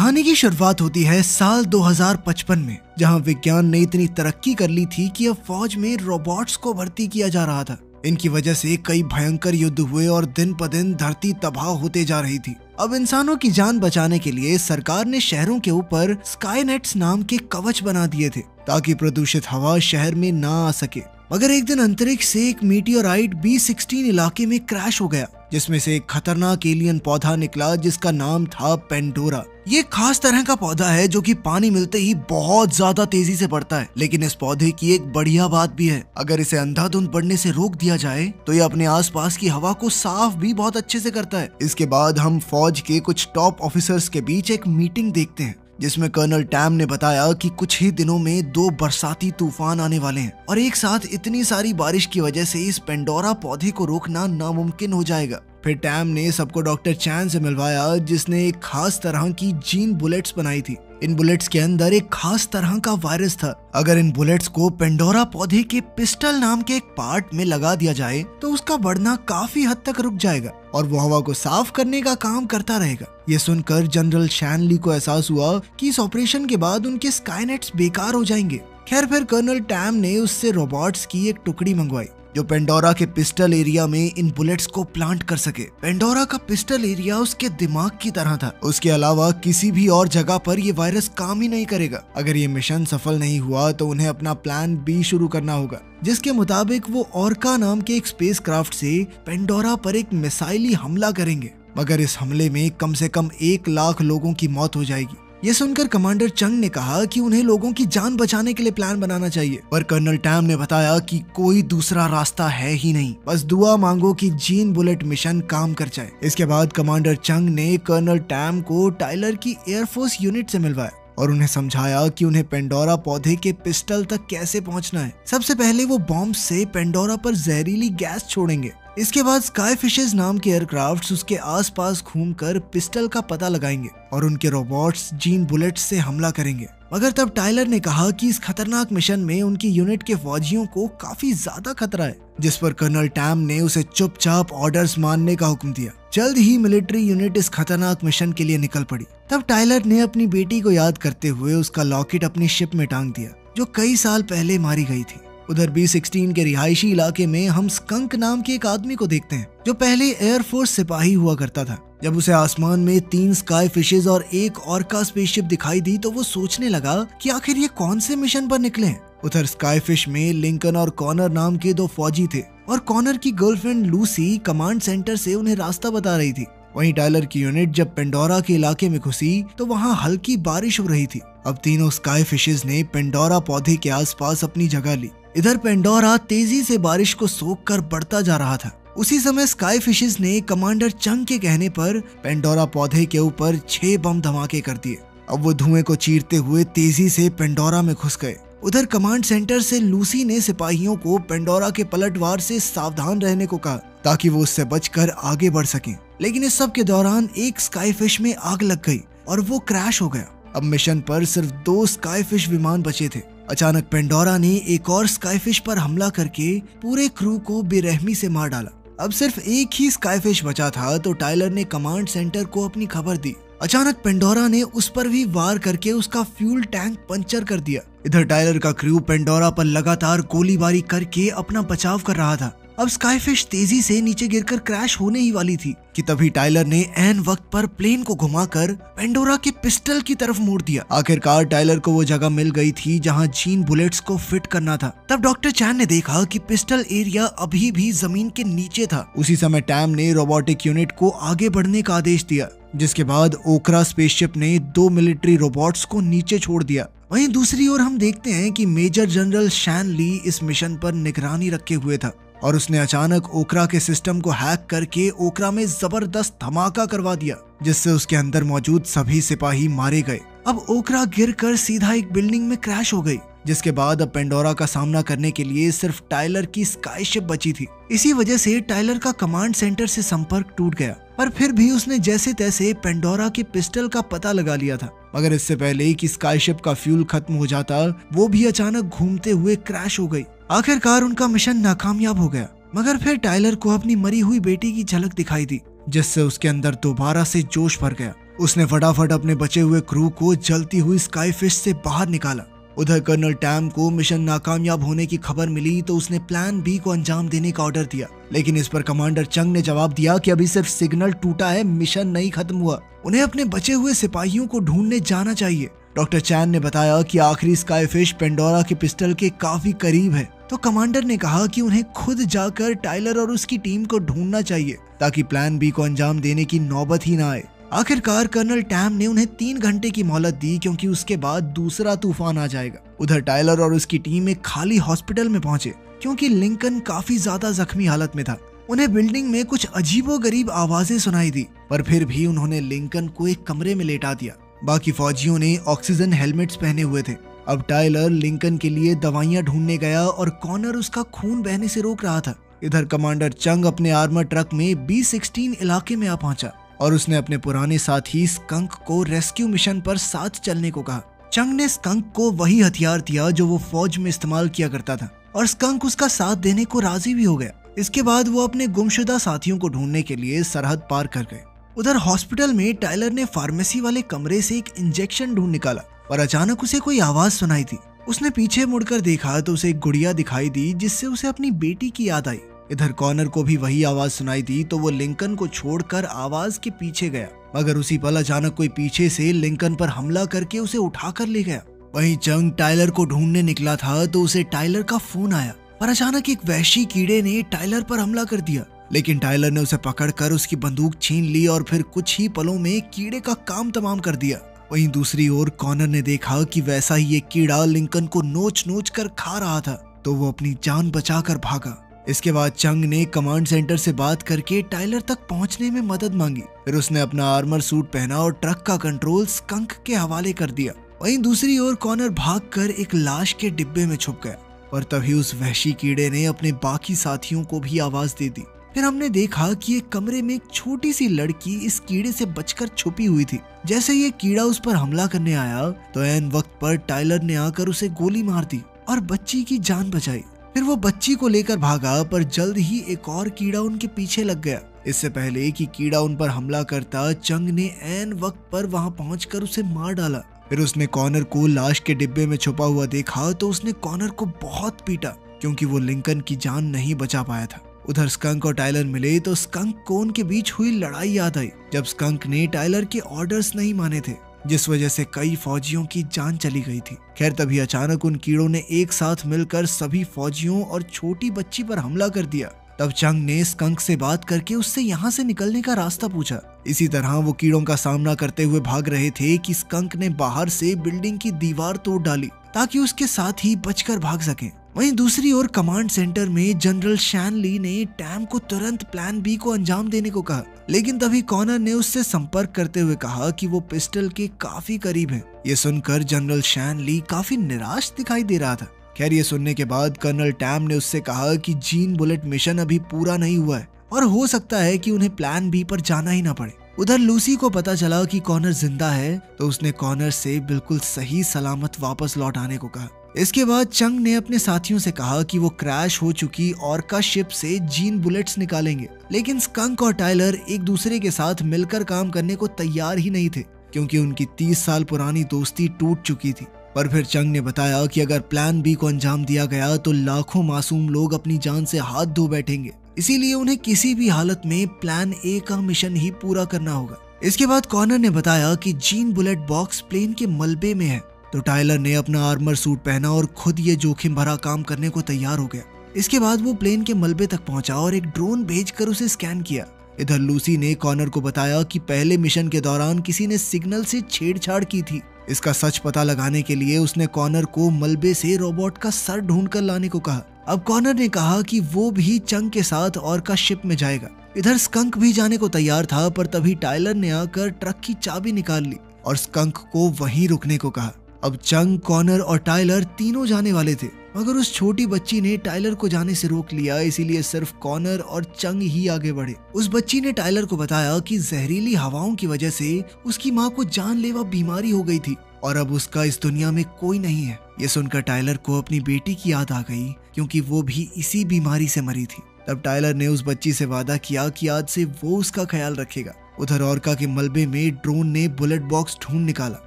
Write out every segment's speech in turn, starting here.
कहानी की शुरुआत होती है साल 2055 में, जहां विज्ञान ने इतनी तरक्की कर ली थी कि अब फौज में रोबोट्स को भर्ती किया जा रहा था। इनकी वजह से कई भयंकर युद्ध हुए और दिन ब दिन धरती तबाह होते जा रही थी। अब इंसानों की जान बचाने के लिए सरकार ने शहरों के ऊपर स्काईनेट्स नाम के कवच बना दिए थे ताकि प्रदूषित हवा शहर में ना आ सके। मगर एक दिन अंतरिक्ष से एक मीटियोराइट B-16 इलाके में क्रैश हो गया, जिसमें से एक खतरनाक एलियन पौधा निकला जिसका नाम था पेंडोरा। ये खास तरह का पौधा है जो कि पानी मिलते ही बहुत ज्यादा तेजी से बढ़ता है। लेकिन इस पौधे की एक बढ़िया बात भी है, अगर इसे अंधाधुंध बढ़ने से रोक दिया जाए तो ये अपने आसपास की हवा को साफ भी बहुत अच्छे से करता है। इसके बाद हम फौज के कुछ टॉप ऑफिसर्स के बीच एक मीटिंग देखते हैं जिसमें कर्नल टैम ने बताया कि कुछ ही दिनों में 2 बरसाती तूफान आने वाले हैं और एक साथ इतनी सारी बारिश की वजह से इस पेंडोरा पौधे को रोकना नामुमकिन हो जाएगा। फिर टैम ने सबको डॉक्टर चैन से मिलवाया जिसने एक खास तरह की जीन बुलेट्स बनाई थी। इन बुलेट्स के अंदर एक खास तरह का वायरस था। अगर इन बुलेट्स को पेंडोरा पौधे के पिस्टल नाम के एक पार्ट में लगा दिया जाए तो उसका बढ़ना काफी हद तक रुक जाएगा और वो हवा को साफ करने का काम करता रहेगा। ये सुनकर जनरल शैनली को एहसास हुआ कि इस ऑपरेशन के बाद उनके स्काईनेट्स बेकार हो जाएंगे। खैर फिर कर्नल टैम ने उससे रोबोट्स की एक टुकड़ी मंगवाई जो पेंडोरा के पिस्टल एरिया में इन बुलेट्स को प्लांट कर सके। पेंडोरा का पिस्टल एरिया उसके दिमाग की तरह था। उसके अलावा किसी भी और जगह पर ये वायरस काम ही नहीं करेगा। अगर ये मिशन सफल नहीं हुआ तो उन्हें अपना प्लान B शुरू करना होगा, जिसके मुताबिक वो ऑर्का नाम के एक स्पेसक्राफ्ट से पेंडोरा पर एक मिसाइली हमला करेंगे। मगर इस हमले में कम से कम 1 लाख लोगों की मौत हो जाएगी। ये सुनकर कमांडर चंग ने कहा कि उन्हें लोगों की जान बचाने के लिए प्लान बनाना चाहिए, पर कर्नल टैम ने बताया कि कोई दूसरा रास्ता है ही नहीं, बस दुआ मांगो कि जीन बुलेट मिशन काम कर जाए। इसके बाद कमांडर चंग ने कर्नल टैम को टाइलर की एयरफोर्स यूनिट से मिलवाया और उन्हें समझाया कि उन्हें पेंडोरा पौधे के पिस्टल तक कैसे पहुंचना है। सबसे पहले वो बॉम्ब से पेंडोरा पर जहरीली गैस छोड़ेंगे। इसके बाद स्काई फिशेस नाम के एयरक्राफ्ट्स उसके आसपास घूमकर पिस्टल का पता लगाएंगे और उनके रोबोट्स जीन बुलेट्स से हमला करेंगे। मगर तब टाइलर ने कहा कि इस खतरनाक मिशन में उनकी यूनिट के फौजियों को काफी ज्यादा खतरा है, जिस पर कर्नल टैम ने उसे चुपचाप ऑर्डर्स मानने का हुक्म दिया। जल्द ही मिलिट्री यूनिट इस खतरनाक मिशन के लिए निकल पड़ी। तब टाइलर ने अपनी बेटी को याद करते हुए उसका लॉकेट अपनी शिप में टांग दिया जो कई साल पहले मारी गई थी। उधर B-16 के रिहायशी इलाके में हम स्कंक नाम के एक आदमी को देखते हैं जो पहले एयरफोर्स सिपाही हुआ करता था। जब उसे आसमान में 3 स्काई फिशेज और एक ऑर्का स्पेसशिप दिखाई दी तो वो सोचने लगा कि आखिर ये कौन से मिशन पर निकले हैं। उधर स्काई फिश में लिंकन और कॉनर नाम के 2 फौजी थे और कॉनर की गर्लफ्रेंड लूसी कमांड सेंटर से उन्हें रास्ता बता रही थी। वहीं टाइलर की यूनिट जब पेंडोरा के इलाके में घुसी तो वहाँ हल्की बारिश हो रही थी। अब तीनों स्काई फिशेज ने पेंडोरा पौधे के आसपास अपनी जगह ली। इधर पेंडोरा तेजी से बारिश को सोख कर बढ़ता जा रहा था। उसी समय स्काई फिशेज ने कमांडर चंग के कहने पर पेंडोरा पौधे के ऊपर 6 बम धमाके कर दिए। अब वो धुएं को चीरते हुए तेजी से पेंडोरा में घुस गए। उधर कमांड सेंटर से लूसी ने सिपाहियों को पेंडोरा के पलटवार से सावधान रहने को कहा ताकि वो उससे बचकर आगे बढ़ सकें। लेकिन इस सब के दौरान एक स्काई फिश में आग लग गई और वो क्रैश हो गया। अब मिशन पर सिर्फ 2 स्काई फिश विमान बचे थे। अचानक पेंडोरा ने एक और स्काई फिश पर हमला करके पूरे क्रू को बेरहमी से मार डाला। अब सिर्फ एक ही स्काई फिश बचा था तो टाइलर ने कमांड सेंटर को अपनी खबर दी। अचानक पेंडोरा ने उस पर भी वार करके उसका फ्यूल टैंक पंचर कर दिया। इधर टाइलर का क्रू पेंडोरा पर लगातार गोलीबारी करके अपना बचाव कर रहा था। अब स्काई फिश तेजी से नीचे गिरकर क्रैश होने ही वाली थी कि तभी टाइलर ने ऐन वक्त पर प्लेन को घुमाकर पेंडोरा के पिस्टल की तरफ मोड़ दिया। आखिरकार टाइलर को वो जगह मिल गई थी जहां जीन बुलेट्स को फिट करना था। तब डॉक्टर चैन ने देखा कि पिस्टल एरिया अभी भी जमीन के नीचे था। उसी समय टैम ने रोबोटिक यूनिट को आगे बढ़ने का आदेश दिया, जिसके बाद ओकरा स्पेसशिप ने 2 मिलिट्री रोबोट्स को नीचे छोड़ दिया। वहीं दूसरी ओर हम देखते हैं कि मेजर जनरल शैनली इस मिशन पर निगरानी रखे हुए था और उसने अचानक ओकरा के सिस्टम को हैक करके ओकरा में जबरदस्त धमाका करवा दिया, जिससे उसके अंदर मौजूद सभी सिपाही मारे गए। अब ओकरा गिरकर सीधा एक बिल्डिंग में क्रैश हो गई, जिसके बाद अब पेंडोरा का सामना करने के लिए सिर्फ टाइलर की स्काई शिप बची थी। इसी वजह से टाइलर का कमांड सेंटर से संपर्क टूट गया, पर फिर भी उसने जैसे तैसे पेंडोरा के पिस्टल का पता लगा लिया था। मगर इससे पहले कि स्काई शिप का फ्यूल खत्म हो जाता, वो भी अचानक घूमते हुए क्रैश हो गई। आखिरकार उनका मिशन नाकामयाब हो गया। मगर फिर टाइलर को अपनी मरी हुई बेटी की झलक दिखाई दी, जिससे उसके अंदर दोबारा से जोश भर गया। उसने फटाफट अपने बचे हुए क्रू को जलती हुई स्काईफिश से बाहर निकाला। उधर कर्नल टैम को मिशन नाकामयाब होने की खबर मिली तो उसने प्लान बी को अंजाम देने का ऑर्डर दिया, लेकिन इस पर कमांडर चंग ने जवाब दिया कि अभी सिर्फ सिग्नल टूटा है, मिशन नहीं खत्म हुआ, उन्हें अपने बचे हुए सिपाहियों को ढूंढने जाना चाहिए। डॉक्टर चैन ने बताया कि आखिरी स्काईफिश पेंडोरा के पिस्टल के काफी करीब है, तो कमांडर ने कहा कि उन्हें खुद जाकर टाइलर और उसकी टीम को ढूंढना चाहिए ताकि प्लान बी को अंजाम देने की नौबत ही ना आए। आखिरकार कर्नल टैम ने उन्हें 3 घंटे की मोहलत दी, क्योंकि उसके बाद दूसरा तूफान आ जाएगा। उधर टाइलर और उसकी टीम एक खाली हॉस्पिटल में पहुंचे, क्योंकि लिंकन काफी ज्यादा जख्मी हालत में था। उन्हें बिल्डिंग में कुछ अजीबोगरीब आवाजें सुनाई दी, पर फिर भी उन्होंने लिंकन को एक कमरे में लेटा दिया। बाकी फौजियों ने ऑक्सीजन हेलमेट्स पहने हुए थे। अब टाइलर लिंकन के लिए दवाइयां ढूंढने गया और कॉनर उसका खून बहने से रोक रहा था। इधर कमांडर चंग अपने आर्मर ट्रक में B-16 इलाके में आ पहुंचा और उसने अपने पुराने साथी स्कंक को रेस्क्यू मिशन पर साथ चलने को कहा। चंग ने स्कंक को वही हथियार दिया जो वो फौज में इस्तेमाल किया करता था और स्कंक उसका साथ देने को राजी भी हो गया। इसके बाद वो अपने गुमशुदा साथियों को ढूंढने के लिए सरहद पार कर गए। उधर हॉस्पिटल में टाइलर ने फार्मेसी वाले कमरे से एक इंजेक्शन ढूंढ निकाला, पर अचानक उसे कोई आवाज सुनाई थी। उसने पीछे मुड़कर देखा तो उसे एक गुड़िया दिखाई दी, जिससे उसे अपनी बेटी की याद आई। इधर कॉनर को भी वही आवाज सुनाई दी तो वो लिंकन को छोड़कर आवाज के पीछे गया, मगर उसी पल अचानक कोई पीछे से लिंकन पर हमला करके उसे उठाकर ले गया। वहीं चंग टाइलर को ढूंढने निकला था तो उसे टाइलर का फोन आया, पर अचानक एक वहशी कीड़े ने टाइलर पर हमला कर दिया, लेकिन टाइलर ने उसे पकड़कर उसकी बंदूक छीन ली और फिर कुछ ही पलों में कीड़े का काम तमाम कर दिया। वहीं दूसरी ओर कॉनर ने देखा कि वैसा ही एक कीड़ा लिंकन को नोच नोच कर खा रहा था, तो वो अपनी जान बचाकर भागा। इसके बाद चंग ने कमांड सेंटर से बात करके टाइलर तक पहुंचने में मदद मांगी। फिर उसने अपना आर्मर सूट पहना और ट्रक का कंट्रोल स्कंक के हवाले कर दिया। वहीं दूसरी ओर कॉनर भागकर एक लाश के डिब्बे में छुप गया, और तभी उस वहशी कीड़े ने अपने बाकी साथियों को भी आवाज दे दी। फिर हमने देखा कि एक कमरे में एक छोटी सी लड़की इस कीड़े से बचकर छुपी हुई थी। जैसे ये कीड़ा उस पर हमला करने आया तो ऐन वक्त पर टाइलर ने आकर उसे गोली मार दी और बच्ची की जान बचाई। फिर वो बच्ची को लेकर भागा, पर जल्द ही एक और कीड़ा उनके पीछे लग गया। इससे पहले कि कीड़ा उन पर हमला करता, चंग ने ऐन वक्त पर वहां पहुंचकर उसे मार डाला। फिर उसने कॉनर को लाश के डिब्बे में छुपा हुआ देखा तो उसने कॉनर को बहुत पीटा, क्योंकि वो लिंकन की जान नहीं बचा पाया था। उधर स्कंक और टाइलर मिले तो स्कंक को उनके बीच हुई लड़ाई याद आई, जब स्कंक ने टाइलर के ऑर्डर्स नहीं माने थे, जिस वजह से कई फौजियों की जान चली गई थी। खैर तभी अचानक उन कीड़ों ने एक साथ मिलकर सभी फौजियों और छोटी बच्ची पर हमला कर दिया। तब चंग ने स्कंक से बात करके उससे यहाँ से निकलने का रास्ता पूछा। इसी तरह वो कीड़ों का सामना करते हुए भाग रहे थे कि स्कंक ने बाहर से बिल्डिंग की दीवार तोड़ डाली ताकि उसके साथ ही बचकर भाग सके। वहीं दूसरी ओर कमांड सेंटर में जनरल शैनली ने टैम को तुरंत प्लान बी को अंजाम देने को कहा, लेकिन तभी कॉनर ने उससे संपर्क करते हुए कहा कि वो पिस्टल के काफी करीब है। ये सुनकर जनरल शैनली काफी निराश दिखाई दे रहा था। खैर ये सुनने के बाद कर्नल टैम ने उससे कहा कि जीन बुलेट मिशन अभी पूरा नहीं हुआ है और हो सकता है कि उन्हें प्लान बी पर जाना ही ना पड़े। उधर लूसी को पता चला कि कॉनर जिंदा है तो उसने कॉनर से बिल्कुल सही सलामत वापस लौट आने को कहा। इसके बाद चंग ने अपने साथियों से कहा कि वो क्रैश हो चुकी ऑर्का शिप से जीन बुलेट्स निकालेंगे, लेकिन स्कंक और टाइलर एक दूसरे के साथ मिलकर काम करने को तैयार ही नहीं थे, क्योंकि उनकी 30 साल पुरानी दोस्ती टूट चुकी थी। पर फिर चंग ने बताया कि अगर प्लान बी को अंजाम दिया गया तो लाखों मासूम लोग अपनी जान से हाथ धो बैठेंगे, इसीलिए उन्हें किसी भी हालत में प्लान ए का मिशन ही पूरा करना होगा। इसके बाद कॉनर ने बताया कि जीन बुलेट बॉक्स प्लेन के मलबे में है, तो टाइलर ने अपना आर्मर सूट पहना और खुद ये जोखिम भरा काम करने को तैयार हो गया। इसके बाद वो प्लेन के मलबे तक पहुंचा और एक ड्रोन भेजकर उसे स्कैन किया। इधर लूसी ने कॉनर को बताया कि पहले मिशन के दौरान किसी ने सिग्नल से छेड़छाड़ की थी। इसका सच पता लगाने के लिए उसने कॉनर को मलबे से रोबोट का सर ढूंढकर लाने को कहा। अब कॉनर ने कहा कि वो भी चंग के साथ ऑर्का शिप में जाएगा। इधर स्कंक भी जाने को तैयार था, पर तभी टाइलर ने आकर ट्रक की चाबी निकाल ली और स्कंक को वहीं रुकने को कहा। अब चंग, कॉनर और टाइलर तीनों जाने वाले थे, मगर उस छोटी बच्ची ने टाइलर को जाने से रोक लिया, इसीलिए सिर्फ कॉनर और चंग ही आगे बढ़े। उस बच्ची ने टाइलर को बताया कि जहरीली हवाओं की वजह से उसकी माँ को जानलेवा बीमारी हो गई थी और अब उसका इस दुनिया में कोई नहीं है। ये सुनकर टाइलर को अपनी बेटी की याद आ गई, क्योंकि वो भी इसी बीमारी से मरी थी। तब टाइलर ने उस बच्ची से वादा किया कि आज से वो उसका ख्याल रखेगा उधर ऑर्का के मलबे में ड्रोन ने बुलेट बॉक्स ढूंढ निकाला।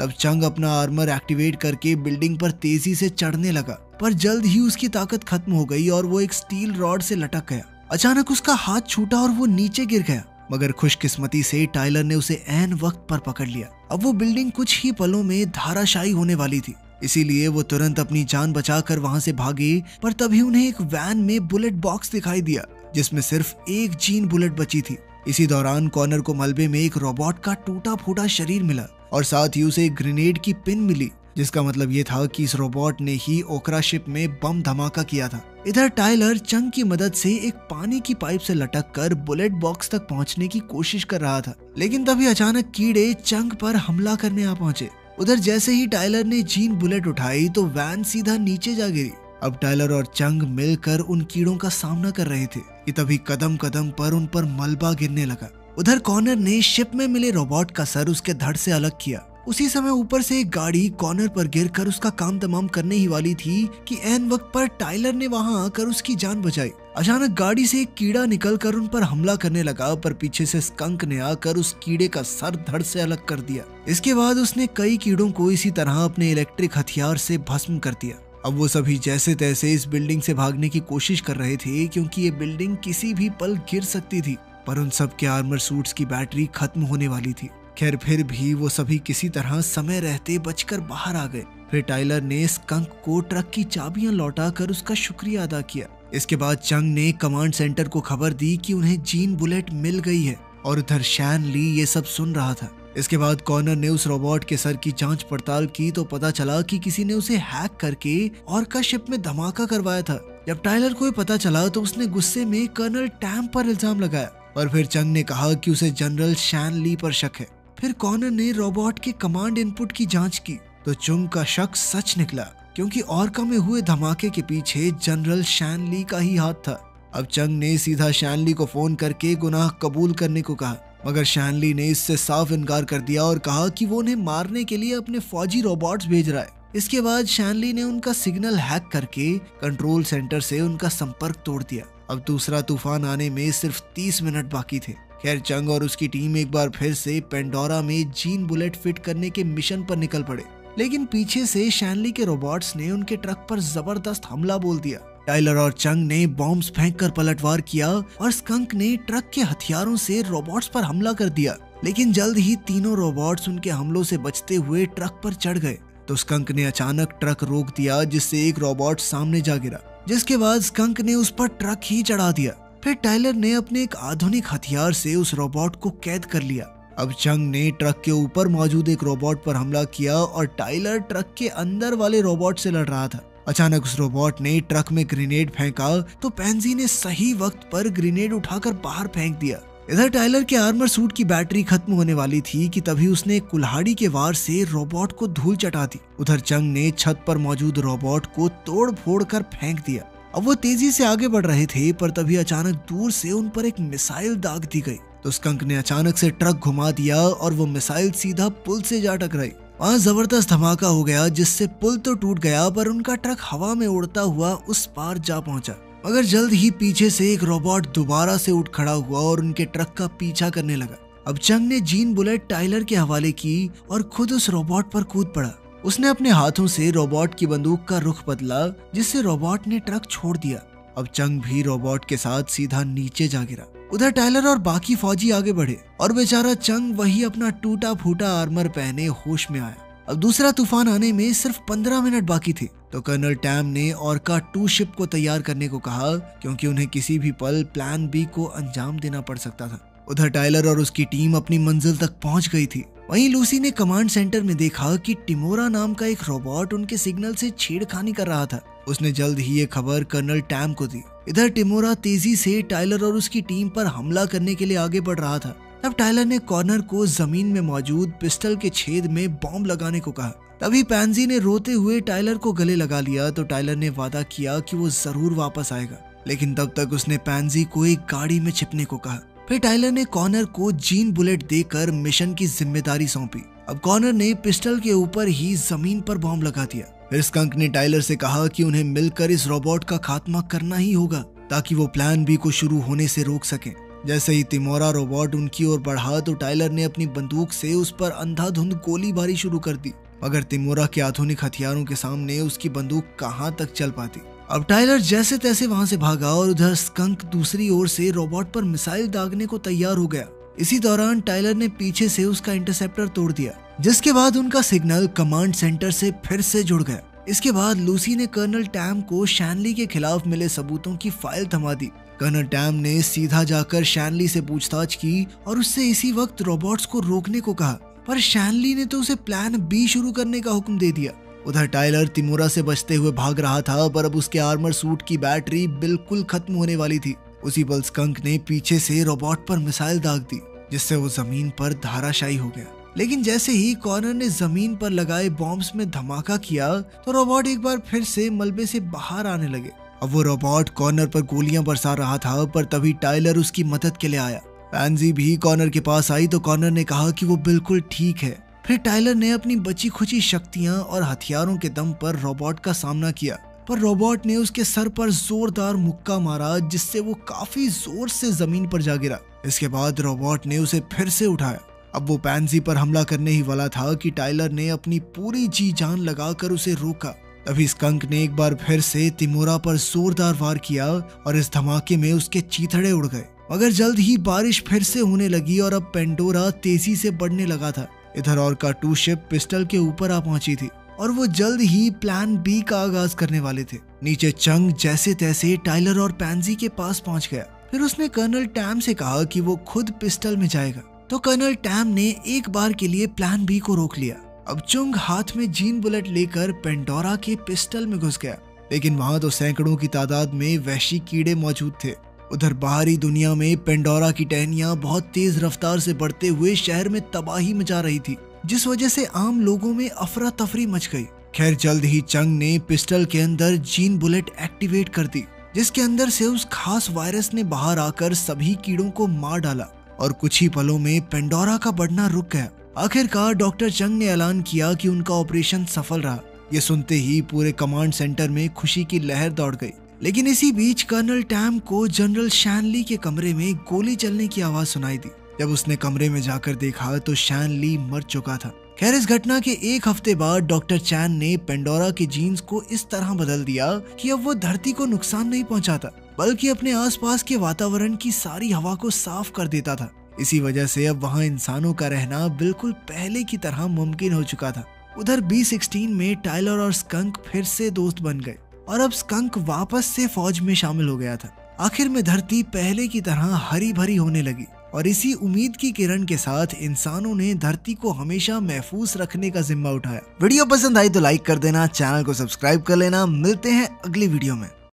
तब चंग अपना आर्मर एक्टिवेट करके बिल्डिंग पर तेजी से चढ़ने लगा, पर जल्द ही उसकी ताकत खत्म हो गई और वो एक स्टील रॉड से लटक गया। अचानक उसका हाथ छूटा और वो नीचे गिर गया, मगर खुशकिस्मती से टाइलर ने उसे ऐन वक्त पर पकड़ लिया। अब वो बिल्डिंग कुछ ही पलों में धाराशायी होने वाली थी, इसीलिए वो तुरंत अपनी जान बचाकर वहां से भागे। पर तभी उन्हें एक वैन में बुलेट बॉक्स दिखाई दिया जिसमें सिर्फ एक जीन बुलेट बची थी। इसी दौरान कॉनर को मलबे में एक रोबोट का टूटा फूटा शरीर मिला और साथ ही उसे एक ग्रेनेड की पिन मिली, जिसका मतलब ये था कि इस रोबोट ने ही ओकरा शिप में बम धमाका किया था। इधर टाइलर चंग की मदद से एक पानी की पाइप से लटक कर बुलेट बॉक्स तक पहुंचने की कोशिश कर रहा था, लेकिन तभी अचानक कीड़े चंग पर हमला करने आ पहुंचे। उधर जैसे ही टाइलर ने जीन बुलेट उठाई तो वैन सीधा नीचे जा गिरी। अब टाइलर और चंग मिलकर उन कीड़ों का सामना कर रहे थे कि तभी कदम कदम पर उन पर मलबा गिरने लगा। उधर कॉनर ने शिप में मिले रोबोट का सर उसके धड़ से अलग किया। उसी समय ऊपर से एक गाड़ी कॉनर पर गिरकर उसका काम तमाम करने ही वाली थी कि ऐन वक्त पर टाइलर ने वहां आकर उसकी जान बचाई। अचानक गाड़ी से एक कीड़ा निकलकर उन पर हमला करने लगा, पर पीछे से स्कंक ने आकर उस कीड़े का सर धड़ से अलग कर दिया। इसके बाद उसने कई कीड़ों को इसी तरह अपने इलेक्ट्रिक हथियार से भस्म कर दिया। अब वो सभी जैसे तैसे इस बिल्डिंग से भागने की कोशिश कर रहे थे, क्योंकि ये बिल्डिंग किसी भी पल गिर सकती थी। पर उन सब के आर्मर सूट्स की बैटरी खत्म होने वाली थी। खैर फिर भी वो सभी किसी तरह समय रहते बचकर बाहर आ गए। फिर टाइलर ने स्कंक को ट्रक की चाबियां लौटाकर उसका शुक्रिया अदा किया। इसके बाद चंग ने कमांड सेंटर को खबर दी कि उन्हें जीन बुलेट मिल गई है, और उधर शैन ली ये सब सुन रहा था। इसके बाद कॉनर ने उस रोबोट के सर की जांच पड़ताल की तो पता चला कि किसी ने उसे हैक करके ऑर्का शिप में धमाका करवाया था। जब टाइलर को पता चला तो उसने गुस्से में कर्नल टैम पर इल्जाम लगाया, और फिर चंग ने कहा कि उसे जनरल शैन ली पर शक है। फिर कॉनर ने रोबोट के कमांड इनपुट की जांच की तो चंग का शक सच निकला, क्योंकि ऑर्का में हुए धमाके के पीछे जनरल शैन ली का ही हाथ था। अब चंग ने सीधा शैन ली को फोन करके गुनाह कबूल करने को कहा, मगर शैन ली ने इससे साफ इनकार कर दिया और कहा कि वो उन्हें मारने के लिए अपने फौजी रोबोट्स भेज रहा है। इसके बाद शैन ली ने उनका सिग्नल हैक करके कंट्रोल सेंटर से उनका संपर्क तोड़ दिया। अब दूसरा तूफान आने में सिर्फ 30 मिनट बाकी थे। खैर चंग और उसकी टीम एक बार फिर से पेंडोरा में जीन बुलेट फिट करने के मिशन पर निकल पड़े, लेकिन पीछे से शैनली के रोबोट्स ने उनके ट्रक पर जबरदस्त हमला बोल दिया। टाइलर और चंग ने बॉम्ब्स फेंककर पलटवार किया और स्कंक ने ट्रक के हथियारों से रोबोट्स पर हमला कर दिया, लेकिन जल्द ही तीनों रोबोट्स उनके हमलों से बचते हुए ट्रक पर चढ़ गए। तो स्कंक ने अचानक ट्रक रोक दिया, जिससे एक रोबोट सामने जा गिरा, जिसके बाद स्कंक ने उस पर ट्रक ही चढ़ा दिया। फिर टाइलर ने अपने एक आधुनिक हथियार से उस रोबोट को कैद कर लिया। अब चंग ने ट्रक के ऊपर मौजूद एक रोबोट पर हमला किया और टाइलर ट्रक के अंदर वाले रोबोट से लड़ रहा था। अचानक उस रोबोट ने ट्रक में ग्रेनेड फेंका तो पैंजी ने सही वक्त पर ग्रेनेड उठाकर बाहर फेंक दिया। इधर टाइलर के आर्मर सूट की बैटरी खत्म होने वाली थी कि तभी उसने एक कुल्हाड़ी के वार से रोबोट को धूल चटा दी। उधर चंग ने छत पर मौजूद रोबोट को तोड़ फोड़ कर फेंक दिया। अब वो तेजी से आगे बढ़ रहे थे, पर तभी अचानक दूर से उन पर एक मिसाइल दाग दी गई। तो स्कंक ने अचानक से ट्रक घुमा दिया और वो मिसाइल सीधा पुल से जा टकराई। वहाँ जबरदस्त धमाका हो गया, जिससे पुल तो टूट गया, पर उनका ट्रक हवा में उड़ता हुआ उस पार जा पहुंचा। मगर जल्द ही पीछे से एक रोबोट दोबारा से उठ खड़ा हुआ और उनके ट्रक का पीछा करने लगा। अब चंग ने जीन बुलेट टाइलर के हवाले की और खुद उस रोबोट पर कूद पड़ा। उसने अपने हाथों से रोबोट की बंदूक का रुख बदला, जिससे रोबोट ने ट्रक छोड़ दिया। अब चंग भी रोबोट के साथ सीधा नीचे जा गिरा। उधर टाइलर और बाकी फौजी आगे बढ़े और बेचारा चंग वही अपना टूटा फूटा आर्मर पहने होश में आया। अब दूसरा तूफान आने में सिर्फ 15 मिनट बाकी थे, तो कर्नल टैम ने ऑर्का 2 शिप को तैयार करने को कहा, क्योंकि उन्हें किसी भी पल प्लान बी को अंजाम देना पड़ सकता था। उधर टाइलर और उसकी टीम अपनी मंजिल तक पहुंच गई थी। वहीं लूसी ने कमांड सेंटर में देखा कि टिमोरा नाम का एक रोबोट उनके सिग्नल से छेड़खानी कर रहा था। उसने जल्द ही ये खबर कर्नल टैम को दी। इधर टिमोरा तेजी से टाइलर और उसकी टीम पर हमला करने के लिए आगे बढ़ रहा था। तब टाइलर ने कॉर्नर को जमीन में मौजूद पिस्टल के छेद में बॉम्ब लगाने को कहा। तभी पैंजी ने रोते हुए टाइलर को गले लगा लिया। तो टाइलर ने वादा किया कि वो जरूर वापस आएगा, लेकिन तब तक उसने पैंजी को एक गाड़ी में छिपने को कहा। फिर टाइलर ने कॉर्नर को जीन बुलेट देकर मिशन की जिम्मेदारी सौंपी। अब कॉर्नर ने पिस्टल के ऊपर ही जमीन पर बॉम्ब लगा दिया। फिर स्कंक ने टाइलर से कहा कि उन्हें मिलकर इस रोबोट का खात्मा करना ही होगा, ताकि वो प्लान बी को शुरू होने से रोक सकें। जैसे ही तिमोरा रोबोट उनकी ओर बढ़ा तो टाइलर ने अपनी बंदूक से उस पर अंधाधुंध गोलीबारी शुरू कर दी, मगर तिमोरा के आधुनिक हथियारों के सामने उसकी बंदूक कहां तक चल पाती। अब टाइलर जैसे तैसे वहां से भागा और उधर स्कंक दूसरी ओर से रोबोट पर मिसाइल दागने को तैयार हो गया। इसी दौरान टाइलर ने पीछे से उसका इंटरसेप्टर तोड़ दिया, जिसके बाद उनका सिग्नल कमांड सेंटर से फिर से जुड़ गया। इसके बाद लूसी ने कर्नल टैम को शैनली के खिलाफ मिले सबूतों की फाइल थमा दी। कर्नल टैम ने सीधा जाकर शैनली से पूछताछ की और उससे इसी वक्त रोबोट्स को रोकने को कहा, पर शैनली ने तो उसे प्लान बी शुरू करने का हुक्म दे दिया। उधर टाइलर तिमोरा से बचते हुए भाग रहा था, पर अब उसके आर्मर सूट की बैटरी बिल्कुल खत्म होने वाली थी। उसी पल स्कंक ने पीछे से रोबोट पर मिसाइल दाग दी, जिससे वो जमीन पर धाराशायी हो गया। लेकिन जैसे ही कॉर्नर ने जमीन पर लगाए बॉम्ब्स में धमाका किया तो रोबोट एक बार फिर से मलबे से बाहर आने लगे। अब वो रोबोट कॉर्नर पर गोलियां बरसा रहा था, पर तभी टाइलर उसकी मदद के लिए आया। पैंजी भी कॉर्नर के पास आई तो कॉर्नर ने कहा कि वो बिल्कुल ठीक है। फिर टाइलर ने अपनी बची खुची शक्तियां और हथियारों के दम पर रोबोट का सामना किया, पर रोबोट ने उसके सर पर जोरदार मुक्का मारा, जिससे वो काफी जोर से जमीन पर जा गिरा। इसके बाद रोबोट ने उसे फिर से उठाया। अब वो पैंजी पर हमला करने ही वाला था कि टाइलर ने अपनी पूरी जी जान लगाकर उसे रोका। तभी स्कंक ने एक बार फिर से तिमोरा पर जोरदार वार किया और इस धमाके में उसके चीथड़े उड़ गए। मगर जल्द ही बारिश फिर से होने लगी और अब पेंडोरा तेजी से बढ़ने लगा था। इधर ऑर्का 2 शिप पिस्टल के ऊपर आ पहुंची थी और वो जल्द ही प्लान बी का आगाज करने वाले थे। नीचे चंग जैसे तैसे टाइलर और पैंजी के पास पहुंच गया। फिर उसने कर्नल टैम से कहा कि वो खुद पिस्टल में जाएगा, तो कर्नल टैम ने एक बार के लिए प्लान बी को रोक लिया। अब चुंग हाथ में जीन बुलेट लेकर पेंडोरा के पिस्टल में घुस गया, लेकिन वहां तो सैकड़ों की तादाद में वहशी कीड़े मौजूद थे। उधर बाहरी दुनिया में पेंडोरा की टहनियां बहुत तेज रफ्तार से बढ़ते हुए शहर में तबाही मचा रही थी, जिस वजह से आम लोगों में अफरा तफरी मच गई। खैर जल्द ही चंग ने पिस्टल के अंदर जीन बुलेट एक्टिवेट कर दी, जिसके अंदर से उस खास वायरस ने बाहर आकर सभी कीड़ों को मार डाला और कुछ ही पलों में पेंडोरा का बढ़ना रुक गया। आखिरकार डॉक्टर चंग ने ऐलान किया कि उनका ऑपरेशन सफल रहा। ये सुनते ही पूरे कमांड सेंटर में खुशी की लहर दौड़ गई। लेकिन इसी बीच कर्नल टैम को जनरल शैनली के कमरे में गोली चलने की आवाज सुनाई दी। जब उसने कमरे में जाकर देखा तो शैनली मर चुका था। खैर इस घटना के एक हफ्ते बाद डॉक्टर चैन ने पेंडोरा के जीन्स को इस तरह बदल दिया कि अब वो धरती को नुकसान नहीं पहुंचाता, बल्कि अपने आसपास के वातावरण की सारी हवा को साफ कर देता था। इसी वजह से अब वहां इंसानों का रहना बिल्कुल पहले की तरह मुमकिन हो चुका था। उधर B-16 में टाइलर और स्कंक फिर से दोस्त बन गए और अब स्कंक वापस से फौज में शामिल हो गया था। आखिर में धरती पहले की तरह हरी भरी होने लगी और इसी उम्मीद की किरण के साथ इंसानों ने धरती को हमेशा महफूज रखने का जिम्मा उठाया। वीडियो पसंद आई तो लाइक कर देना, चैनल को सब्सक्राइब कर लेना। मिलते हैं अगली वीडियो में।